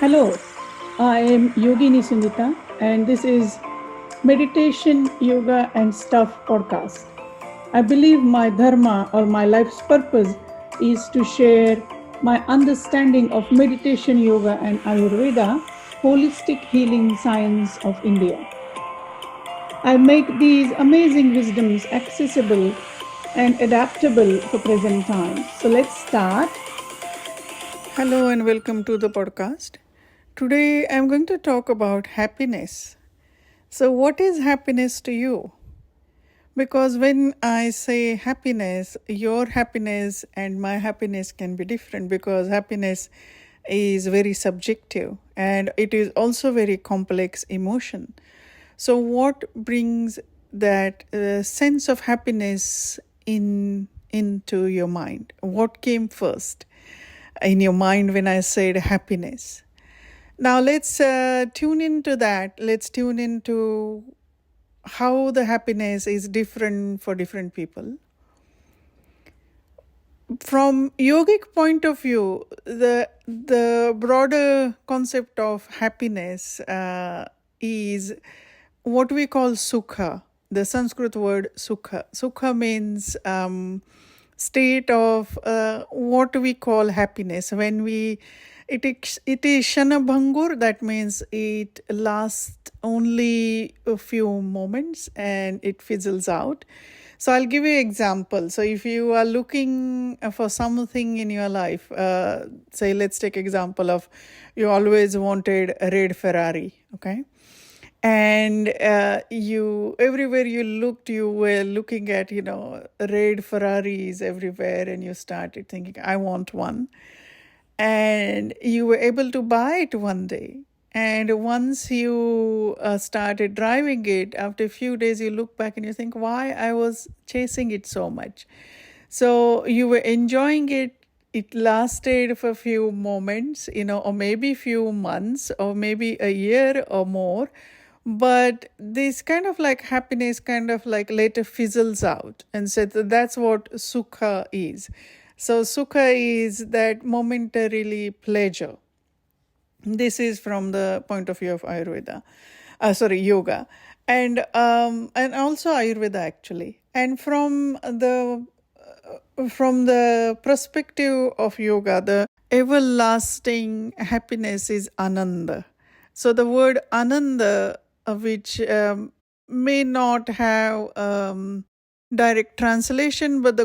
Hello, I am Yogini Sunita, and this is Meditation, Yoga, and Stuff podcast. I believe my dharma or my life's purpose is to share my understanding of meditation, yoga, and Ayurveda, holistic healing science of India. I make these amazing wisdoms accessible and adaptable for present times. So let's start. Hello and welcome to the podcast. Today I'm going to talk about happiness. So, what is happiness to you? Because when I say happiness, your happiness and my happiness can be different because happiness is very subjective and it is also very complex emotion. So, what brings that sense of happiness into your mind? What came first in your mind when I said happiness? Now let's tune into that. Let's tune into how the happiness is different for different people. From yogic point of view, the broader concept of happiness is what we call sukha. The Sanskrit word sukha. Sukha means state of what we call happiness. When it is shanabhangur, that means it lasts only a few moments and it fizzles out. So I'll give you an example. So if you are looking for something in your life, say let's take example of you always wanted a red Ferrari, okay? And you everywhere you looked, you were looking at red Ferraris everywhere, and you started thinking, I want one. And you were able to buy it one day. And once you started driving it, after a few days you look back and you think, why I was chasing it so much. So you were enjoying it. It lasted for a few moments, or maybe few months, or maybe a year or more. But this kind of like happiness kind of like later fizzles out. And so that's what sukha is. So sukha is that momentarily pleasure. This is from the point of view of Ayurveda, yoga, and also Ayurveda actually. And from the perspective of yoga, the everlasting happiness is Ananda. So the word Ananda, which may not have direct translation, but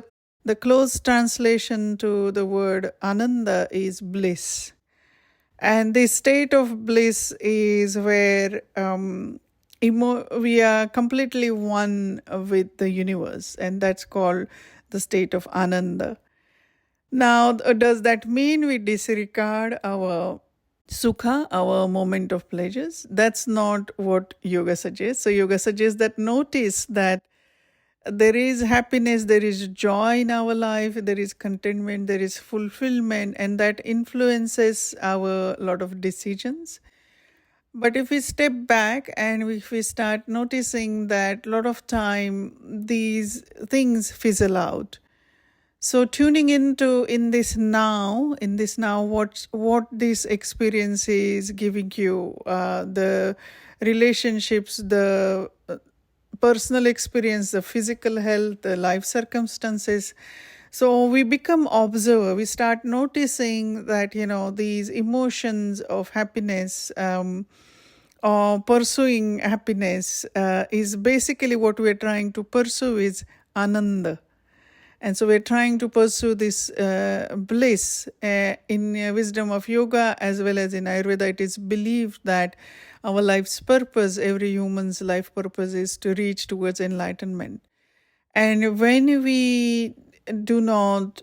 the close translation to the word Ananda is bliss. And the state of bliss is where we are completely one with the universe, and that's called the state of Ananda. Now, does that mean we disregard our sukha, our moment of pleasures? That's not what yoga suggests. So yoga suggests that notice that there is happiness, there is joy in our life, there is contentment, there is fulfillment, and that influences our lot of decisions. But if we step back and if we start noticing that a lot of time these things fizzle out. So tuning in this now, what this experience is giving you, the relationships, the personal experience, the physical health, the life circumstances. So we become observer. We start noticing that, these emotions of happiness or pursuing happiness is basically what we're trying to pursue is Ananda. And so we're trying to pursue this bliss. In wisdom of yoga as well as in Ayurveda, it is believed that our life's purpose, every human's life purpose, is to reach towards enlightenment. And when we do not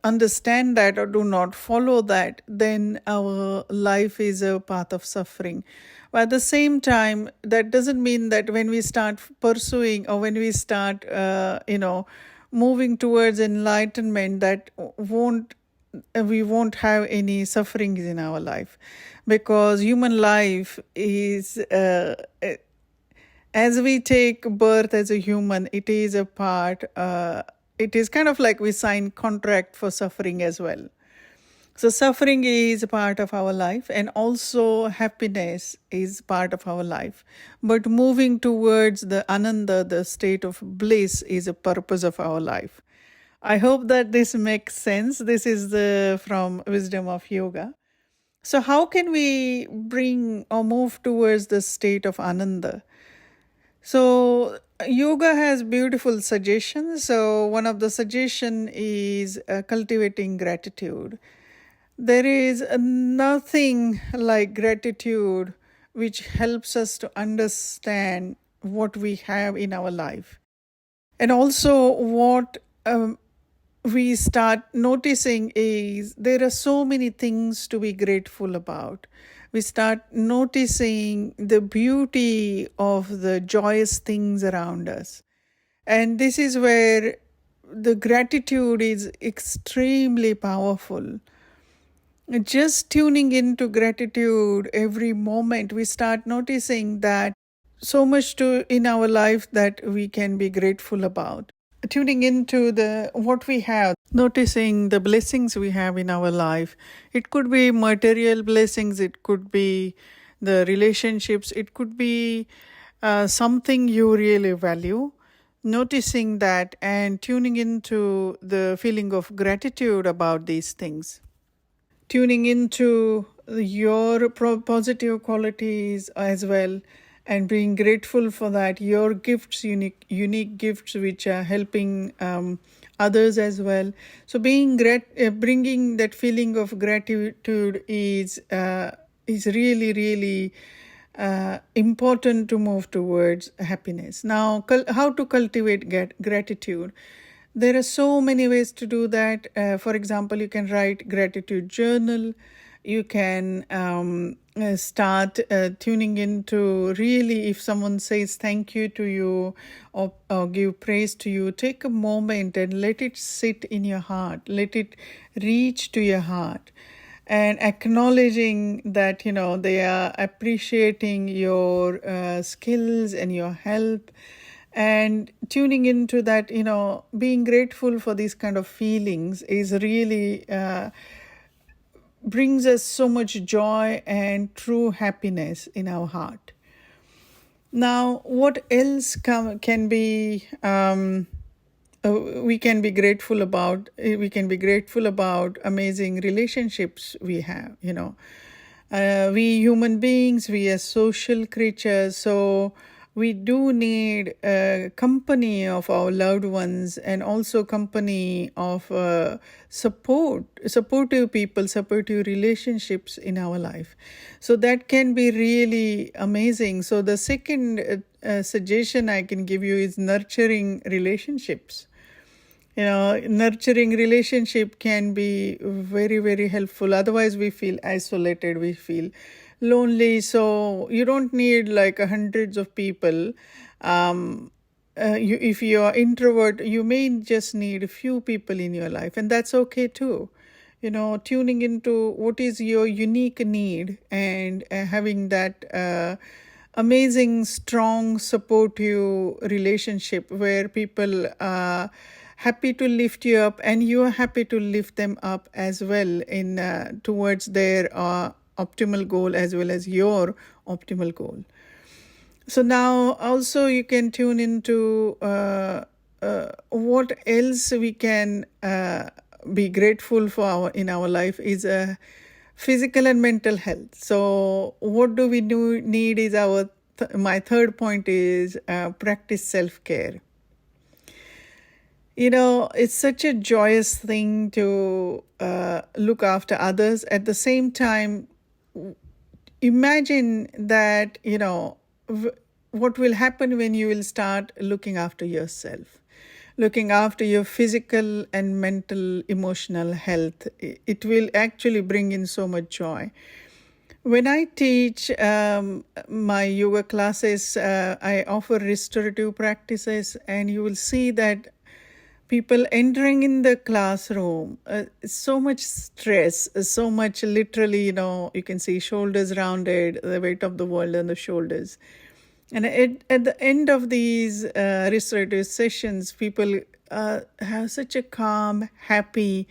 understand that or do not follow that, then our life is a path of suffering. But at the same time, that doesn't mean that when we start pursuing or when we start, moving towards enlightenment, that we won't have any sufferings in our life, because human life is as we take birth as a human, it is a part, it is kind of like we sign contract for suffering as well. So suffering is a part of our life, and also happiness is part of our life. But moving towards the Ananda, the state of bliss, is a purpose of our life. I hope that this makes sense. This is the from Wisdom of Yoga. So how can we bring or move towards the state of Ananda? So yoga has beautiful suggestions. So one of the suggestion is cultivating gratitude. There is nothing like gratitude which helps us to understand what we have in our life. And also, what we start noticing is there are so many things to be grateful about. We start noticing the beauty of the joyous things around us. And this is where the gratitude is extremely powerful. Just tuning into gratitude every moment, we start noticing that so much to in our life that we can be grateful about. Tuning into the what we have, noticing the blessings we have in our life. It could be material blessings, it could be the relationships, it could be something you really value. Noticing that and tuning into the feeling of gratitude about these things, tuning into your positive qualities as well, and being grateful for that, your gifts, unique gifts which are helping others as well. So bringing that feeling of gratitude is really really important to move towards happiness. Now, how to cultivate gratitude? There are so many ways to do that. For example, you can write gratitude journal. You can start tuning into really, if someone says thank you to you or give praise to you, take a moment and let it sit in your heart. Let it reach to your heart. And acknowledging that, they are appreciating your skills and your help, and tuning into that, being grateful for these kind of feelings is really brings us so much joy and true happiness in our heart. Now, what else can be we can be grateful about? We can be grateful about amazing relationships we have. We human beings, we are social creatures, so we do need company of our loved ones, and also company of supportive people, supportive relationships in our life. So that can be really amazing. So the second suggestion I can give you is nurturing relationships. Nurturing relationship can be very, very helpful. Otherwise, we feel isolated, we feel lonely. So you don't need like hundreds of people. If you are introvert, you may just need a few people in your life, and that's okay too. Tuning into what is your unique need, and having that amazing, strong, supportive relationship where people are happy to lift you up, and you are happy to lift them up as well in towards their optimal goal as well as your optimal goal. So now also you can tune into what else we can be grateful for in our life is physical and mental health. So what do we need is my third point is practice self-care. It's such a joyous thing to look after others. At the same time, imagine that, what will happen when you will start looking after yourself, looking after your physical and mental, emotional health. It will actually bring in so much joy. When I teach my yoga classes, I offer restorative practices, and you will see that people entering in the classroom, so much stress, so much literally, you can see shoulders rounded, the weight of the world on the shoulders. And at the end of these restorative sessions, people have such a calm, happy,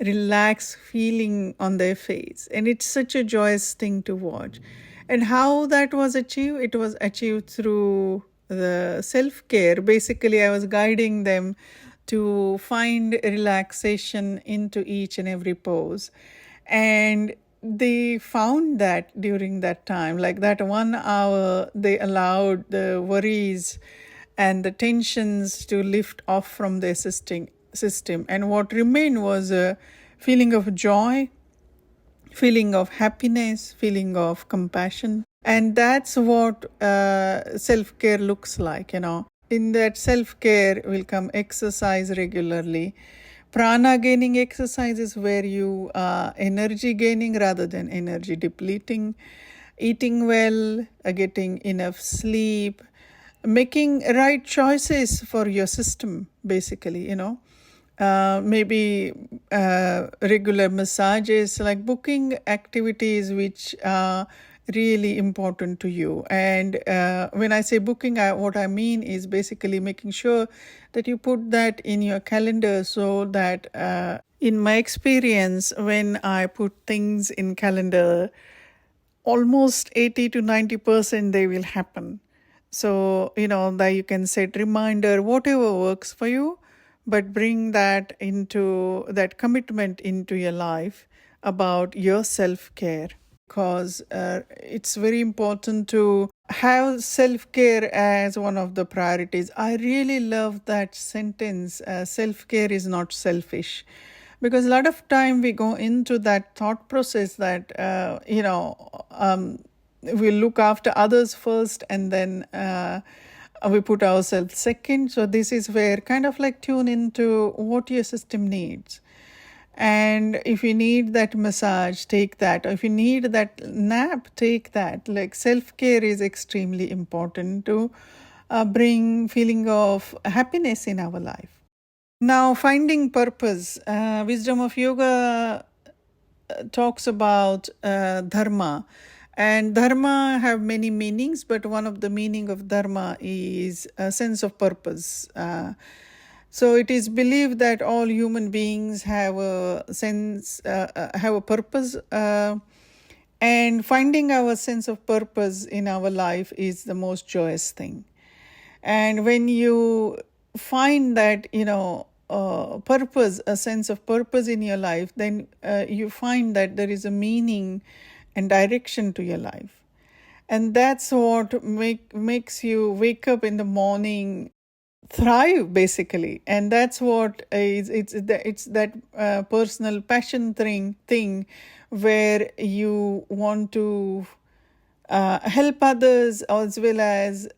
relaxed feeling on their face. And it's such a joyous thing to watch. And how that was achieved? It was achieved through the self care. Basically, I was guiding them to find relaxation into each and every pose. And they found that during that time, like that 1 hour, they allowed the worries and the tensions to lift off from their system. And what remained was a feeling of joy, feeling of happiness, feeling of compassion. And that's what self-care looks like, In that self-care will come exercise regularly. Prana gaining exercise is where you are energy gaining rather than energy depleting. Eating well, getting enough sleep, making right choices for your system, basically, maybe regular massages, like booking activities which are really important to you. And when I say booking, what I mean is basically making sure that you put that in your calendar, so that in my experience, when I put things in calendar, almost 80 to 90% they will happen. So, that you can set reminder, whatever works for you, but bring that commitment into your life about your self-care, because it's very important to have self-care as one of the priorities. I really love that sentence, self-care is not selfish, because a lot of time we go into that thought process that we look after others first, and then we put ourselves second. So this is where kind of like tune into what your system needs. And if you need that massage, take that. Or if you need that nap, take that. Like self-care is extremely important to bring feeling of happiness in our life. Now, finding purpose. Wisdom of Yoga talks about dharma. And dharma have many meanings, but one of the meaning of dharma is a sense of purpose. So it is believed that all human beings have a have a purpose, and finding our sense of purpose in our life is the most joyous thing. And when you find that, purpose, a sense of purpose in your life, then you find that there is a meaning and direction to your life. And that's what makes you wake up in the morning, thrive, basically. And that's what it's that personal passion thing where you want to help others, as well as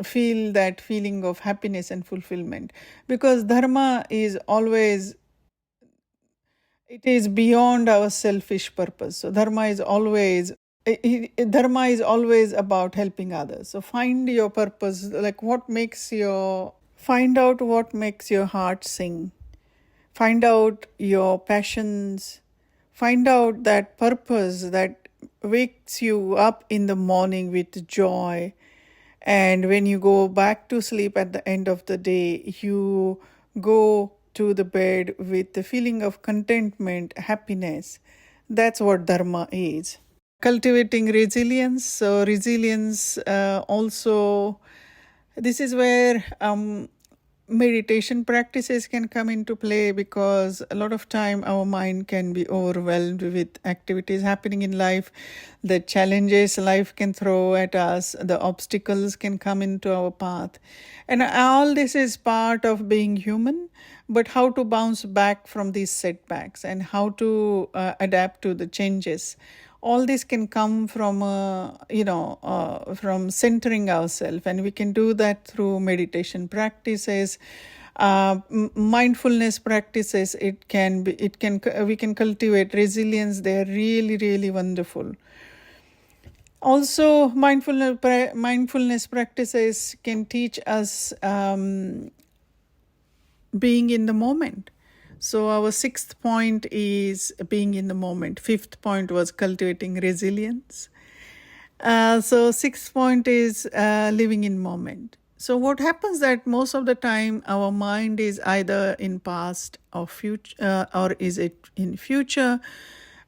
feel that feeling of happiness and fulfillment. Because dharma is always, it is beyond our selfish purpose. So dharma is always about helping others. So find your purpose, like find out what makes your heart sing. Find out your passions. Find out that purpose that wakes you up in the morning with joy. And when you go back to sleep at the end of the day, you go to the bed with the feeling of contentment, happiness. That's what dharma is. Cultivating resilience. So resilience also, this is where meditation practices can come into play, because a lot of time our mind can be overwhelmed with activities happening in life, the challenges life can throw at us, the obstacles can come into our path. And all this is part of being human, but how to bounce back from these setbacks and how to adapt to the changes. All this can come from from centering ourselves, and we can do that through meditation practices, mindfulness practices. We can cultivate resilience. They are really, really wonderful. Also, mindfulness practices can teach us being in the moment. So our 6th point is being in the moment. 5th point was cultivating resilience. So 6th point is living in moment. So what happens that most of the time our mind is either in past or future, or is it in future,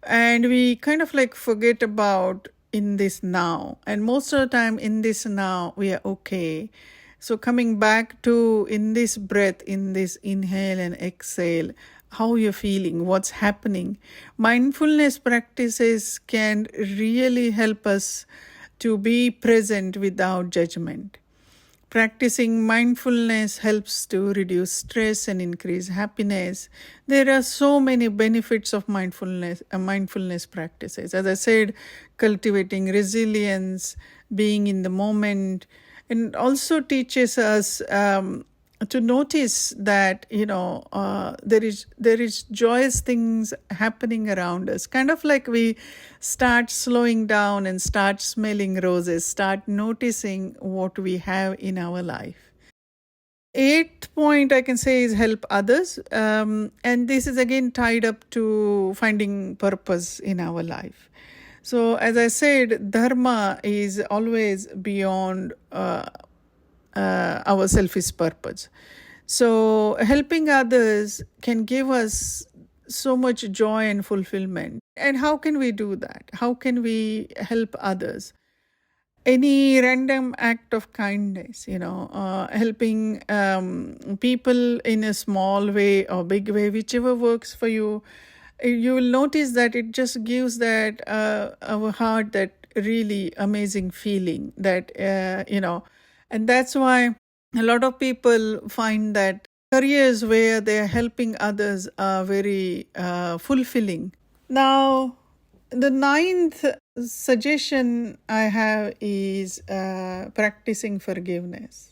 and we kind of like forget about in this now. And most of the time in this now we are okay. So coming back to in this breath, in this inhale and exhale, how you're feeling, what's happening. Mindfulness practices can really help us to be present without judgment. Practicing mindfulness helps to reduce stress and increase happiness. There are so many benefits of mindfulness practices. As I said, cultivating resilience, being in the moment, and also teaches us to notice that there is joyous things happening around us, kind of like we start slowing down and start smelling roses, start noticing what we have in our life. Eighth point I can say is help others, and this is again tied up to finding purpose in our life. So as I said, dharma is always beyond our selfish purpose. So, helping others can give us so much joy and fulfillment. And how can we do that? How can we help others? Any random act of kindness, helping people in a small way or big way, whichever works for you, you will notice that it just gives that our heart that really amazing feeling that, and that's why a lot of people find that careers where they're helping others are very fulfilling. Now, the ninth suggestion I have is practicing forgiveness.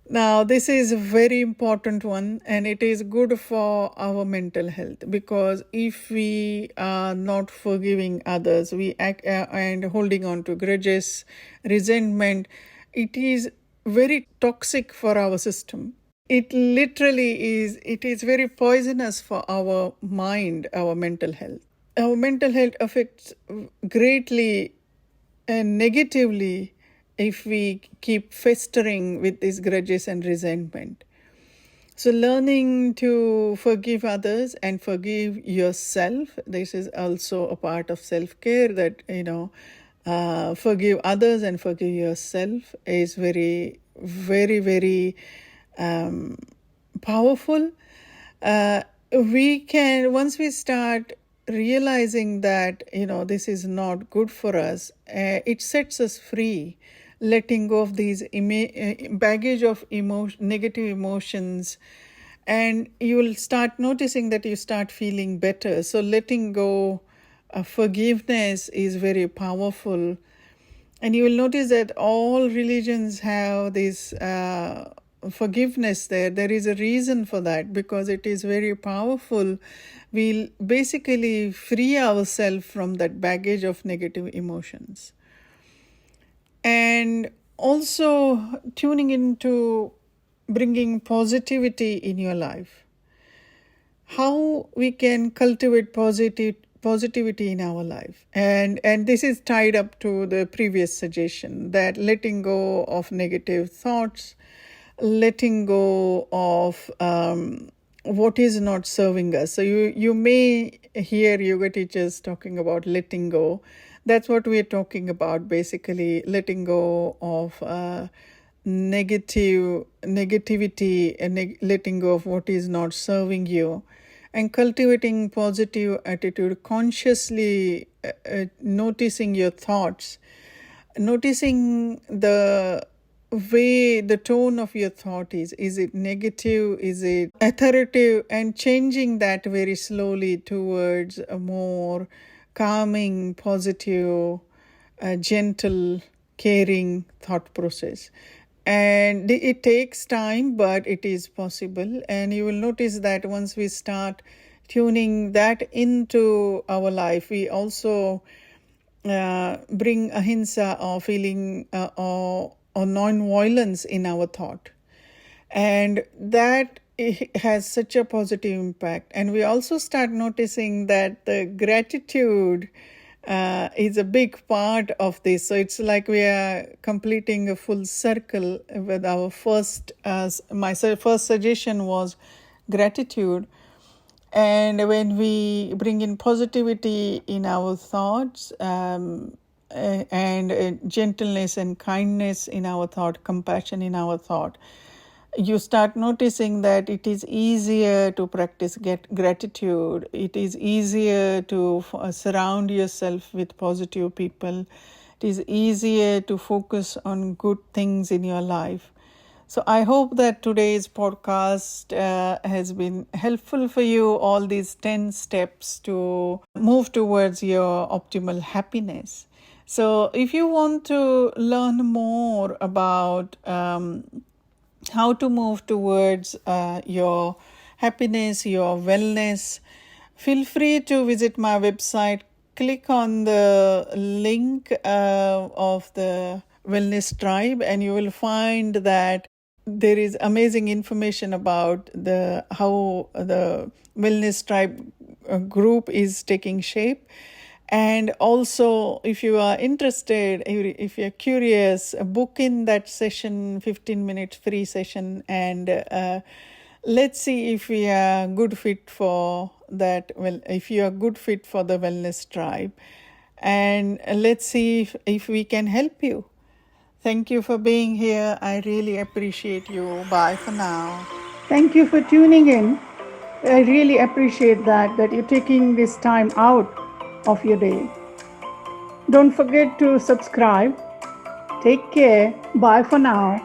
Now, this is a very important one, and it is good for our mental health, because if we are not forgiving others, we act and holding on to grudges, resentment, it is very toxic for our system. It literally is, it is very poisonous for our mind, our mental health. Our mental health affects greatly and negatively if we keep festering with these grudges and resentment. So learning to forgive others and forgive yourself, this is also a part of self-care, that, forgive others and forgive yourself is very, very, very powerful. We can, once we start realizing that, this is not good for us, it sets us free, letting go of these baggage of negative emotions, and you will start noticing that you start feeling better. So letting go of forgiveness is very powerful. And you will notice that all religions have this forgiveness there. There is a reason for that, because it is very powerful. We'll basically free ourselves from that baggage of negative emotions. And also tuning into bringing positivity in your life. How we can cultivate positivity in our life. And this is tied up to the previous suggestion, that letting go of negative thoughts, letting go of what is not serving us. So you may hear yoga teachers talking about letting go. That's what we're talking about, basically letting go of negativity and letting go of what is not serving you, and cultivating positive attitude, consciously noticing your thoughts, noticing the way the tone of your thought is it negative, is it authoritative, and changing that very slowly towards a more calming, positive, gentle, caring thought process. And it takes time, but it is possible. And you will notice that once we start tuning that into our life, we also bring ahimsa, or feeling or non-violence in our thought. And that has such a positive impact. And we also start noticing that the gratitude is a big part of this. So it's like we are completing a full circle with our first, my first suggestion was gratitude. And when we bring in positivity in our thoughts, and gentleness and kindness in our thought, compassion in our thought, you start noticing that it is easier to practice gratitude. It is easier to surround yourself with positive people. It is easier to focus on good things in your life. So I hope that today's podcast has been helpful for you, all these 10 steps to move towards your optimal happiness. So if you want to learn more about how to move towards your happiness, your wellness, feel free to visit my website. Click on the link of the Wellness Tribe, and you will find that there is amazing information about how the Wellness Tribe group is taking shape. And also, if you are interested, if you're curious, book in that session, 15 minutes free session, and let's see if we are good fit for that. Well, if you are good fit for the Wellness Tribe, and let's see if we can help you. Thank you for being here. I really appreciate you. Bye for now. Thank you for tuning in. I really appreciate that you're taking this time out of your day. Don't forget to subscribe. Take care. Bye for now.